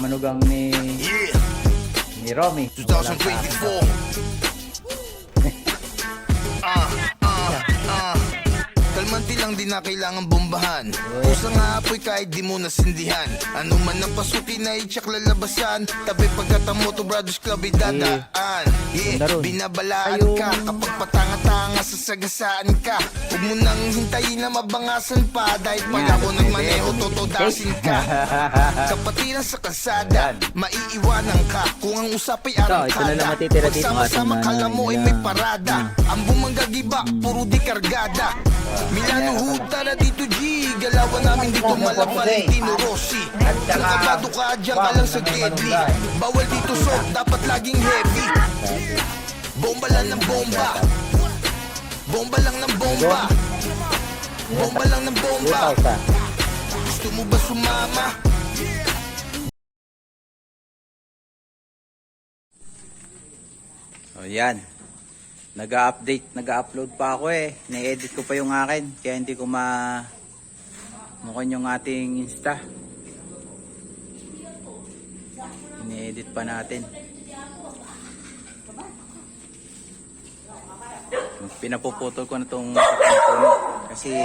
manugang ni Romy. 2024. Kalmanti lang di na kailangan bombahan. Kusang nga apoy kahit di mo nasindihan. Ano man ang pasukin na itsak lalabasan. Tabi pagkatamo to Brothers Club ay dadaan. Binabalaan ka kapag patanga-tanga sasagasaan ka. Huwag mo nang hintayin na mabangasan pa. Dahil pag ako nagmaneho totodasin ka. Kapatiran sa kalsada, maiiwanan ka. Kung ang usapay arangkada, pagsama-sama kala mo ay may parada. Ang bumanggagiba, puro di kargada. Milano Huta na dito G. Galawan namin dito mala Valentino Rossi. Kung kabado ka, dyan ka lang sa deadly. Bawal dito soft, dapat laging heavy. Bomba lang ng bomba. Bomba lang ng bomba. Bomba lang ng bomba. Gusto mo ba sumama? O yan. Nag-update, nag-upload pa ako eh. Na-edit ko pa yung akin. Kaya hindi ko mukhan yung ating Insta. Ini-edit pa natin. Pinapuputol ko na itong kasi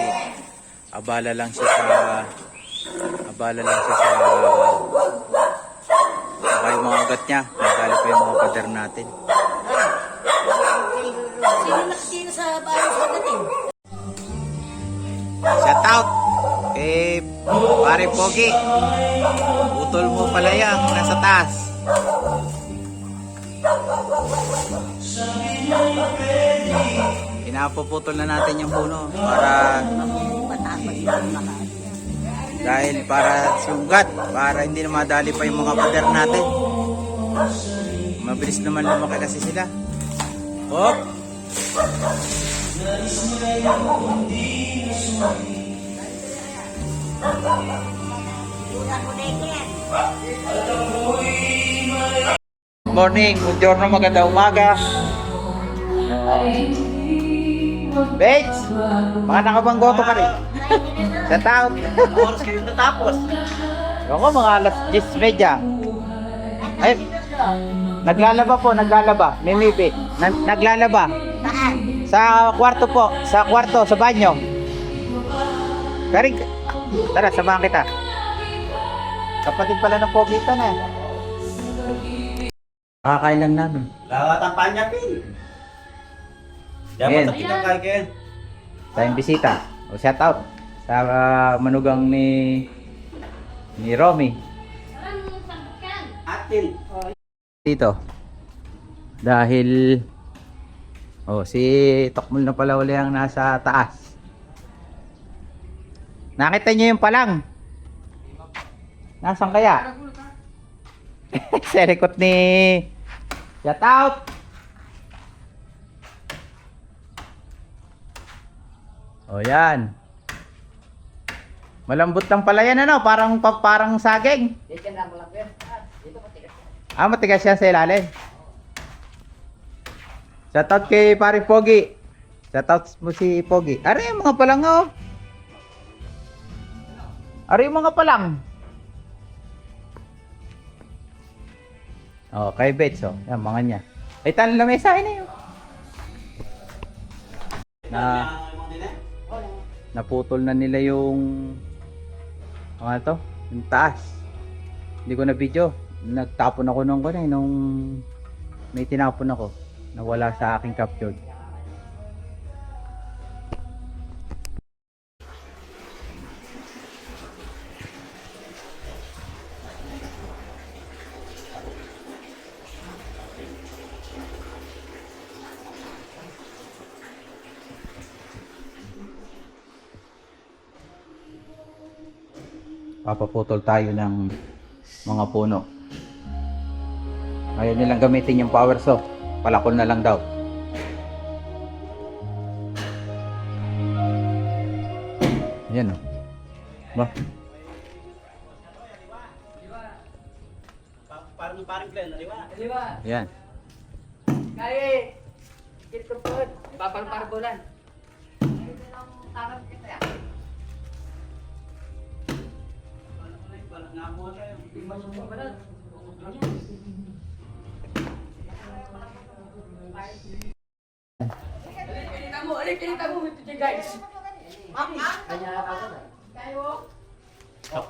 abala lang siya sa baka yung mga ugat niya. Nagdali pa yung mga pader natin. Sino sa bahay sa dating? Shout out kay Pare Pogi. Utol mo pala yan nasa taas. Pinapuputol na natin yung puno para dahil para sugat, para hindi na madali pa yung mga pader natin. Mabilis naman lumaki kasi sila. Hop! Morning, buongiorno, magandang umaga. Bates, baka nakabanggoto ka rin. Sa taon. Oras kayo natapos. Ako mga alas 10:30. Ay, naglalaba po, naglalaba. Mimipi. Naglalaba. Sa kwarto po, sa kwarto, sa banyo. Karing, tara, samahan kita. Kapatid pala ng pogitan eh. Kakakain lang namin. Lawat ang panyapin. Dapat sa pinakain kayo. Tayong bisita. O shout out sa manugang ni Romy. Atin. Dito. Dahil si Tokmol na pala uli ang nasa taas. Nakita niyo yung palang? Nasaan kaya? Sa likod ni shout out. O yan. Malambot lang pala yan ano, parang saging. Matigas yan sa ilalim. Shoutout kay Pare Pogi. Shoutout mo si Pogi. Ari yung mga palang oh. Ari yung mga palang. Oh, kay Bets oh. Yan mga niya. Ay tan lamesa na yun. Naputol na nila yung yung taas. Hindi ko na video. Nagtapon ako nung may tinapon ako. Nawala sa aking capture. Papaputol tayo ng mga puno. Ayaw nilang gamitin yung power saw. Palakol na lang daw. Yan o. Ba? Parang plan, aliwa. Yan. Kaya, ito po, papalparbulan.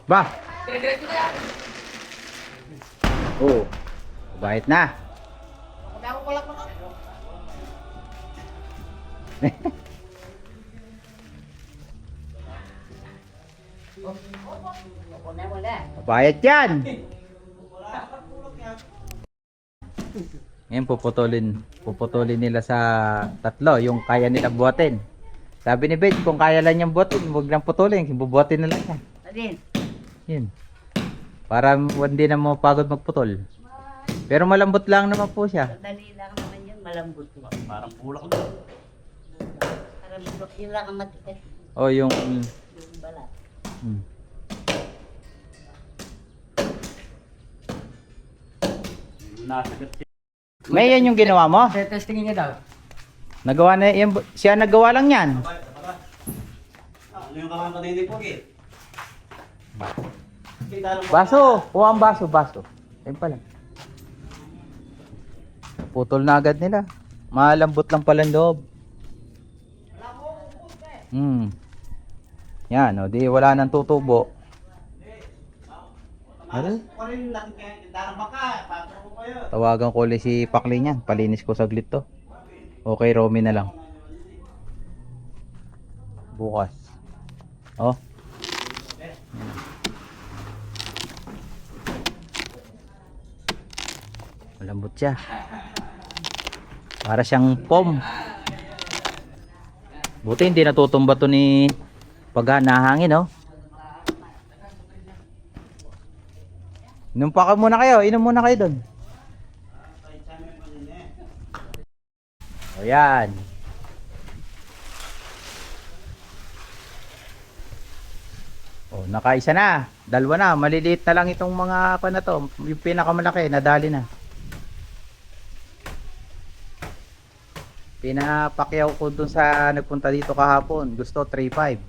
Ba? Oh. Bahit na. Bayad yan. Ngayon puputulin nila sa tatlo yung kaya nila buhatin. Sabi ni Ben, kung kaya lang niyang buhatin, huwag lang putulin, bubuhatin na lang yan. Alin? Yun. Para hindi na mapagod magputol. Pero malambot lang naman po siya. Dali lang naman yun, malambot. Parang bulak doon. Parang bulok yun lang ang matikas. O yung... Yung balat. Hmm. Nasagat siya. May yan yung ginawa mo? Testingin niya daw. Nagawa na yan, siya nagawa lang yan. Ano yung kamang kanini po, eh? Baso, kuha ang baso. Ayun pala. Putol na agad nila. Malambot lang pala ang loob. Yan, o, di wala nang tutubo. Ano? Tawagan ko ulit si Pakli niyan. Palinis ko saglit to. Okay, Romy na lang. Bukas. Oh. Malambot siya. Para siyang pom. Buti hindi natutumba to ni pag nahangin, oh. Inom muna kayo doon. O yan. O, nakaisa na. Dalawa na. Maliliit na lang itong mga na to. Yung pinakamalaki, nadali na. Pinapakyaw ko dun sa nagpunta dito kahapon. Gusto 3.5.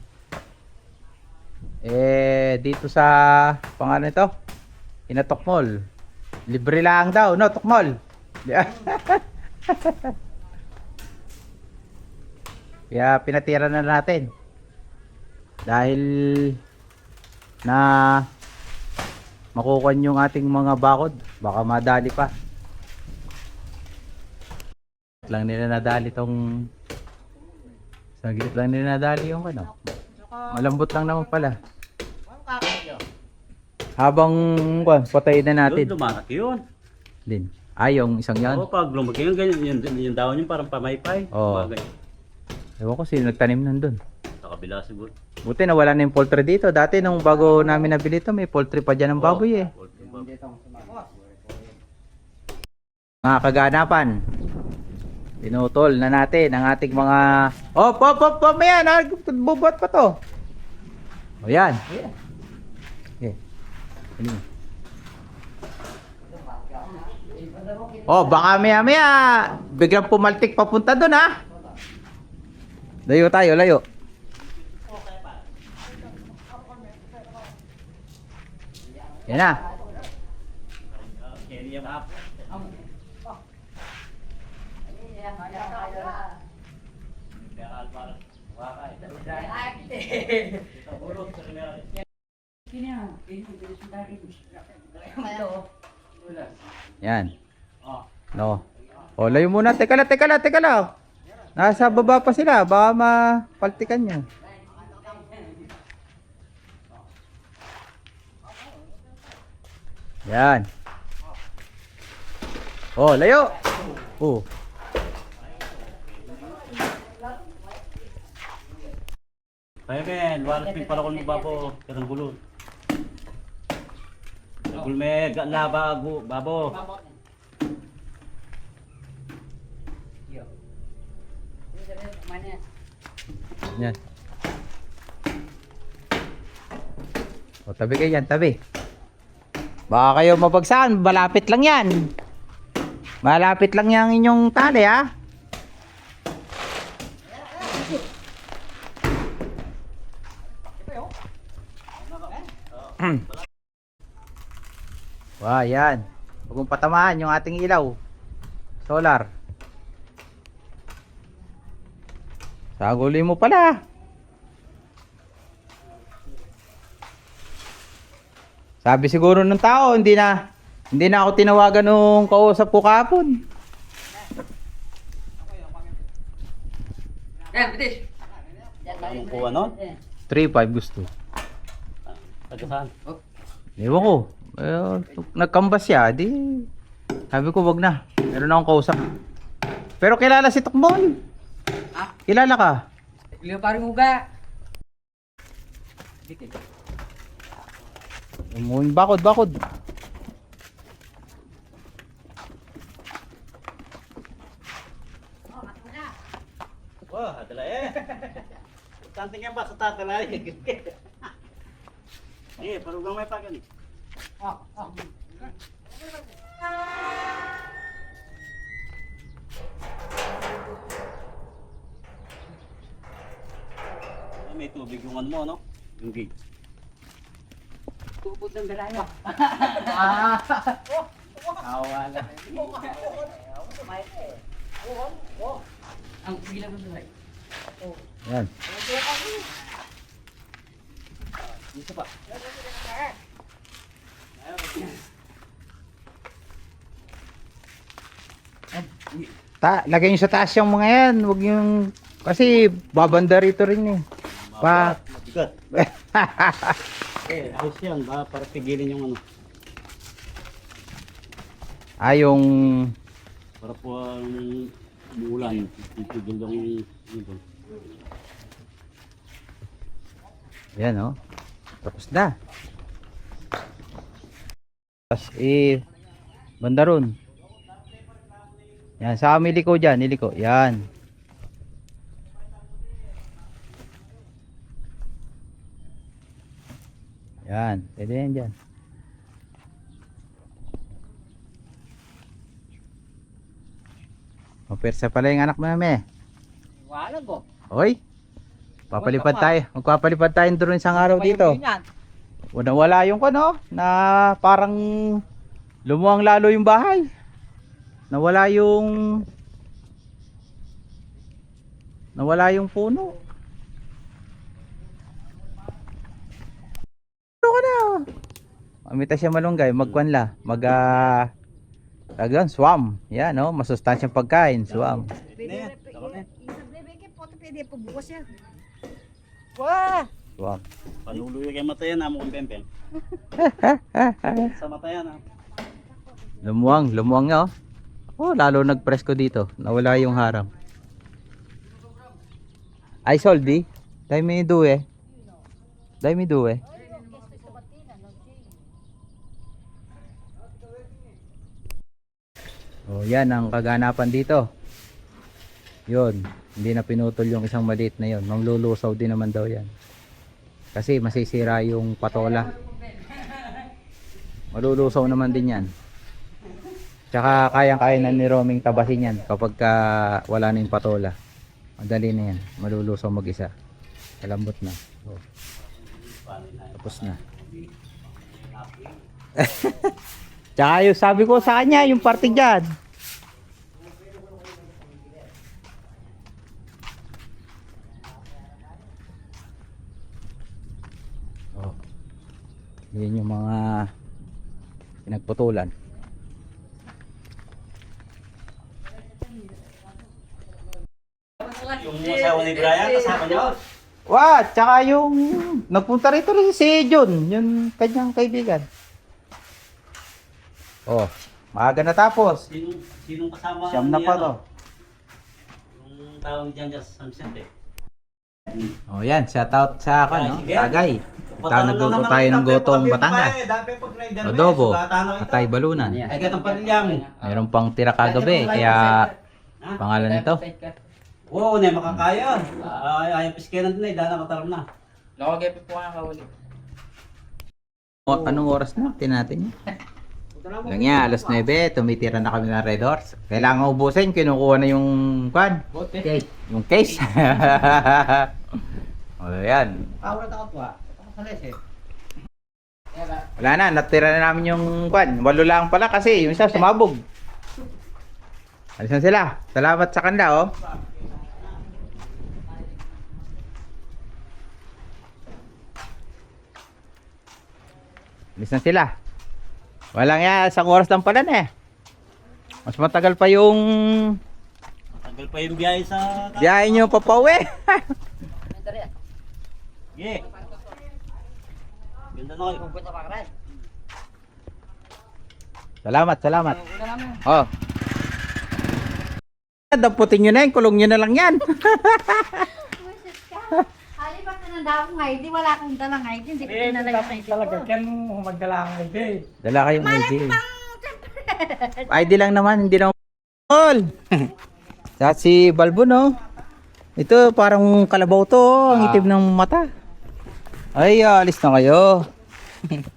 Dito sa pangalan nito, Tokmol. Libre lang daw, no, Tokmol. Kaya pinatira na natin. Dahil na makukuha yung ating mga bakod, baka madali pa. Lang nila nadali tong saglit lang nila nadali yung ano. Malambot lang naman pala. Habang patayin na natin. Doon lumaki yun. Din. Yung isang yan. Oo, pag lumaki yun, ganyan, yung dahon yun parang pamaypay. Oo. Ewan ko sino nagtanim nandun. Sa kabila siguro. Buti nawala na yung poultry dito. Dati nung bago namin nabili ito, may poultry pa dyan ng baboy eh. Mga kaganapan. Pinutol na natin ang ating mga... Pop, yan! Bubot pa to. O yan. Okay. Baka maya biglang pumaltik papunta doon, ha. Layo tayo, layo. Yan na. Yan. No. Layo muna. Teka lang. Nasa baba pa sila. Baka mapaltikan nyo. Yan. Layo. Kaya men, waras may pala ko ng babo, karang gulon. Gulme, laba, babo. Yan. Tabi kayo yan, tabi. Baka kayo mabagsakan, malapit lang yan. Malapit lang yung inyong tali, ha. Wow, yan. Huwag mong patamaan yung ating ilaw. Solar. Saguli mo pala. Sabi siguro ng tao, hindi na ako tinawagan nung kausap ko kahapon. Yan, bitis. Yung kuha nun? 3-5 gusto. Taga saan? Ewan ko. Nagkambas siya, di. Sabi ko, wag na. Meron akong kausap. Pero kilala si Tukmon. Ah? Kilala ka? Bili pa rin uga. Bakod. Wah, adala eh. Tanting yan ba sa tatala eh. Eh, parugang may pagan eh. May tubig yung ano mo, no? Yung gate. Tubod ng galaya. Awala. Ang bilang mo sa Yan. Dito pa. Lagay nyo sa taas yung mga yan. Huwag yung... Kasi babanda rito rin eh. Pa... Mabigat. Eh, ayos yan. Ba, para pigilin yung ano. yung... Para po ang umulan. Pipigil yung ito. Yan oh. Tapos na. Tapos banda ron. Yan, sa amin iliko dyan, iliko. Yan. Yan, pwede yan dyan. Mapersa pala yung anak mo namin. wala ko. Hoy, magpapalipad tayo doon isang araw dito. Wala yung ano, na parang lumuwang lalo yung bahay. Nawala yung puno. Ano ka na? Mamita siya malunggay, magkwanla, tagan swam. Yan no, masustansyang pagkain, swam. Swam. Panuluyo kay matayan na mo kung pempeng. Sa matayan ha. Lumuwang nga oh. Oh, lalo nagpresko dito. Nawala yung harang. Ay, soldi. Dahil may duwe. Oh, yan ang kaganapan dito. Yun. Hindi na pinutol yung isang maliit na yun. Manglulusaw din naman daw yan. Kasi masisira yung patola. Malulusaw naman din yan. Tsaka kayang-kaya na ni Roming tabasin yan kapag wala na yung patola. Madali na yan. Malulusaw mag-isa. Malambot na. Oh. Tapos na. Tsaka yung sabi ko sa kanya, yung parte dyan. Oh. Yan yung mga pinagputulan. Yung asawa ni Brian, kasama niyo? Tsaka yung nagpunta rito rin si John, yung kanyang kaibigan. Oh, maaga na tapos. Sinong kasama? Siyam na ni pa ano? to. Yung tawag dyan dyan sa San Vicente. Oh, yan, shout out sa no? Sige. Tagay. Nagluto tayo ng gotong Batangas. Adobo, atay balunan. Ay, gatong panilyang. Meron pang tira kagabi, kaya pangalan nito. Oo, na makakaya. Ayaw piskiran din eh, dahil nakataram na. Nakagay po nga kahuli. Anong oras na? Tinatin niya. Lang niya, alas 9, tumitira na kami ng Red Horse. Kailangan ubusin, kinukuha na yung yung case. O yan. Power na ako po ah. Ako sa les eh. Wala na, natira na namin yung kwan. 8 lang pala kasi yung isa sumabog. Alis na sila. Salamat sa kanda, oh. Alis na sila. Walang yan, 1 oras lang pala na eh. Mas matagal pa yung Tagal pa yung biyahe sa... biyahe nyo papauwi. Yeah. Ganda na kayo. Salamat. Oh. Damputin nyo na yan, kulong nyo na lang yan. Halipat na nanda akong ID, wala akong dalang ID, hindi ko tinala yung ID ko. Kaya mo magdala ang ID. Dala kayong ID. ID lang naman, hindi naman all. At si Balbo, no? Ito, parang kalabaw to, oh. Ang itim ng mata. Ay, alis na kayo.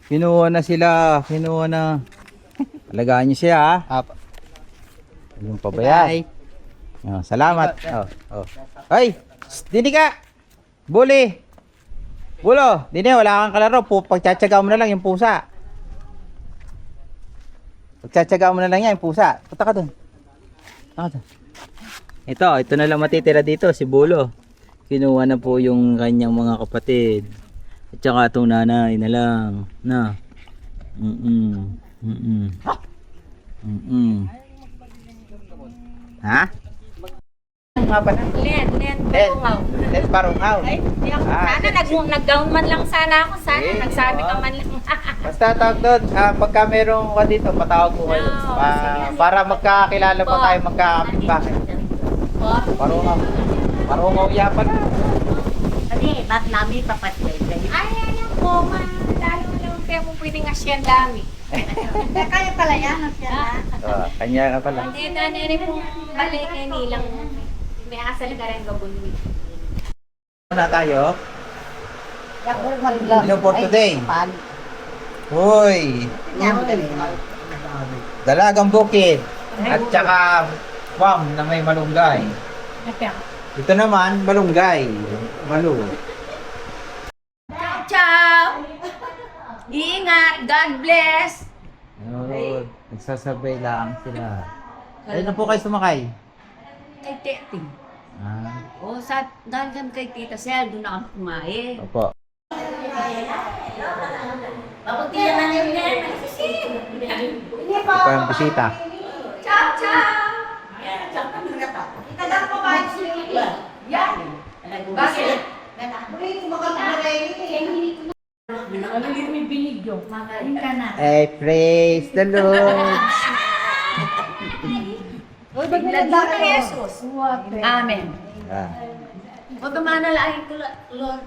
Kinuha na sila, alagaan nyo siya, ha? Yung pabayay. Oh, salamat. Oh. Ay, dini ka. Buli. Bulo, dini, wala kang kalaro. Pagtsatsaga mo na lang yung pusa. Pagtsatsaga mo na lang yan, yung pusa. Punta ka dun. Ito na lang matitira dito, si Bulo. Kinuha na po yung kanyang mga kapatid. At saka itong nanay na lang. Na. Ha? Nga ba na? Len, Parungaw. Ay, di ako. Ah. Sana nag-gown man lang sana ako. Sana Eh, nagsabi ka oo. man lang. Basta tawag doon, pagka merong ka dito, patawag ko kayo. Oo, Para magkakilala pa tayo, magkakapit-bakit. Parungaw ya pala. Kasi, ba't namin papatay? Ay, ano po, man. Lalo naman kaya mo pwedeng asyan dami. Kaya pala yan, asyan na. Kanya ka pala. Hindi, nanay pong balik ay nilang. May asal ka rin gabunwi. Na tayo. Ano for today? Hoy! Dalagang bukid. At saka wam na may malunggay. Ito naman, malunggay. Malu. Ciao! Ingat! God bless! Ayun, nagsasabay lang sila. Ayun na po kayo sumakay. Kay Teting. Ah, O, dahil kami kay Tita Sel, doon na kami kumain. opo. Papagtiyan na niyo yan. Ito pa yung bisita. Ciao, ciao! Kita lang po ba yung yan? Bakit? Magaling ka na. Praise the Lord. Bigla ka ni Jesus. Amen. Ah, O tumanalangin ko, Lord.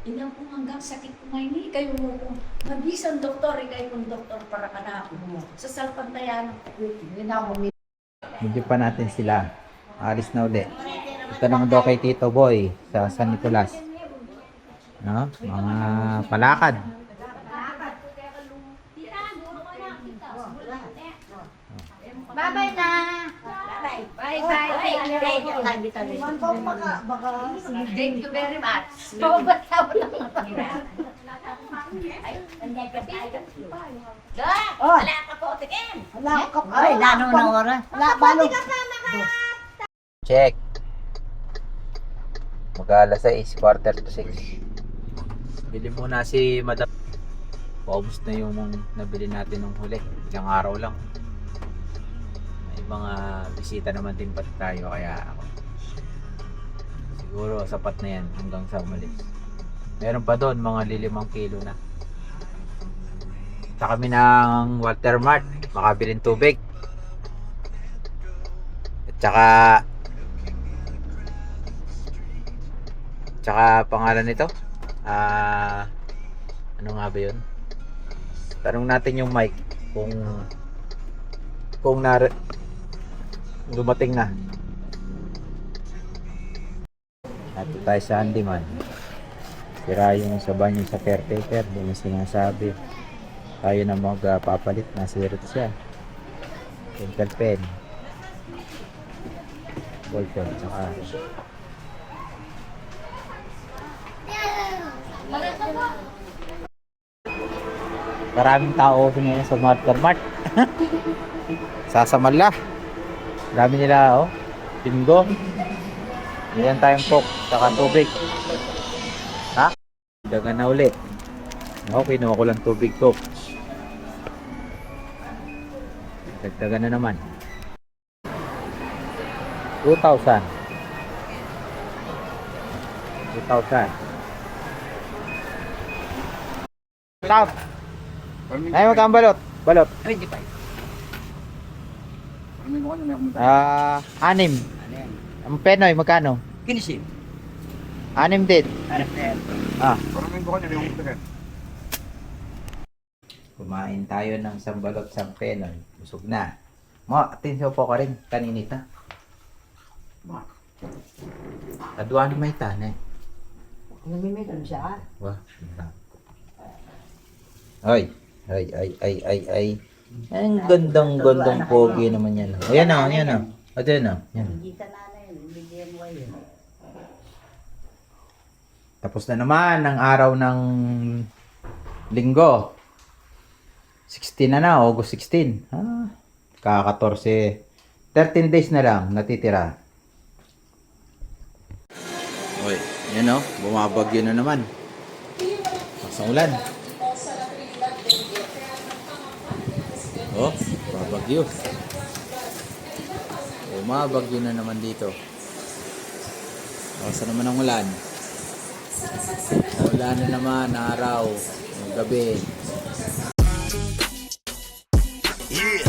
Ilang kong hanggang sakit ko ngayon, kayo mo kong mabisang doktor, kayo kong doktor para ka na ako. Sa salpantayan ng medyo pa natin sila. Alis na uli. Ito naman daw kay Tito Boy sa San Nicolas. No? Mga palakad. Bye-bye na! Bye-bye! Thank you very much. Wala ka po, tingin! Ay, lalo na oras. Balo. Check. Mag-alas 6, quarter to 6. Bili muna si Madam. Paubos na yung nabili natin nung huli. Ilang araw lang. May mga bisita naman din pa tayo kaya siguro sapat na yan hanggang sa umalis. Meron pa doon mga 5 kilo na. Punta kami ng Walter Mart, makabiling tubig. At tsaka pangalan nito, ano nga ba yun? Tanong natin yung mic kung dumating na. Dito tayo sa handyman. Sira yung sa banyo sa caretaker, doon yung sinasabi. Tayo na magpapalit, nasira siya. Pencil pen, ball pen, tsaka Maraming tao ngayon sa Market Mart. Sasamala. Dami nila, oh. Bingo. Yan tayong coke, saka tubig. Ha? Dagan na ulit. Okay, kinuha ko lang tubig coke. Dagdagan na naman. 2,000. 2,000. Stop. Ay, magkang balot. Balot. 25. 6. Ang penoy, magkano? 15. 6 din. Ah. Kumain tayo ng sambalot sa penoy. Busog na. Mo, atin po ka rin. Kaninita. Aduan may tanay. Namimitan siya. Wah. Ay. Ang gandang pogi naman yan. Ayan na, ayan na. Ayan na. Ayan. Hindi ka nanay, bigyan mo yun. Tapos na naman ang araw ng linggo. 16 na, August 16. Ah, kaka-14. 13 days na lang natitira. Oy, yan o, bumabagyo na naman. Pasang ulan. Oh, babagyo. Bumabagyo na naman dito. Basta naman ang ulan. Ulan na naman, araw, gabi. Yeah,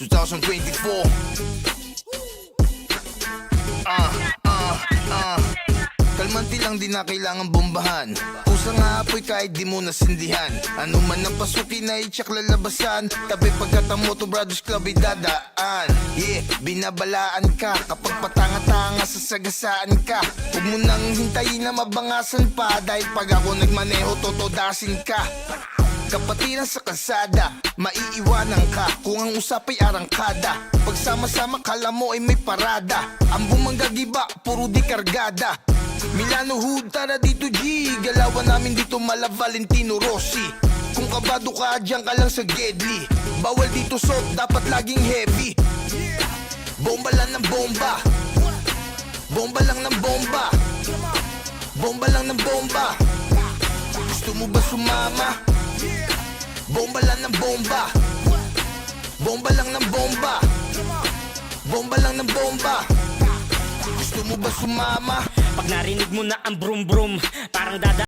2024. Kalmanti lang di na kailangan bombahan. Pusa nga apoy kahit di mo nasindihan. Ano man ang pasukin na itsak lalabasan. Tabi pagkatamo to Brothers Club ay dadaan. Yeah, binabalaan ka kapag patanga-tanga sasagasaan ka. Huwag mo nang hintayin na mabangasan pa. Dahil pag ako nagmaneho totodasin ka. Kapatiran sa kalsada, maiiwanan ka kung ang usapay arangkada. Pagsama-sama kala mo ay may parada. Ang bumanggagiba, puro di kargada. Milano Hood, tara dito G. Galawan namin dito mala Valentino Rossi. Kung kabado ka, dyan ka lang sa Gedli. Bawal dito soft, dapat laging heavy. Bomba lang ng bomba. Bomba lang ng bomba. Bomba lang ng bomba. Gusto mo ba sumama? Bomba lang ng bomba. Bomba lang ng bomba. Bomba lang ng bomba. Gusto mo ba sumama? Pag narinig mo na ang brum brum, parang dada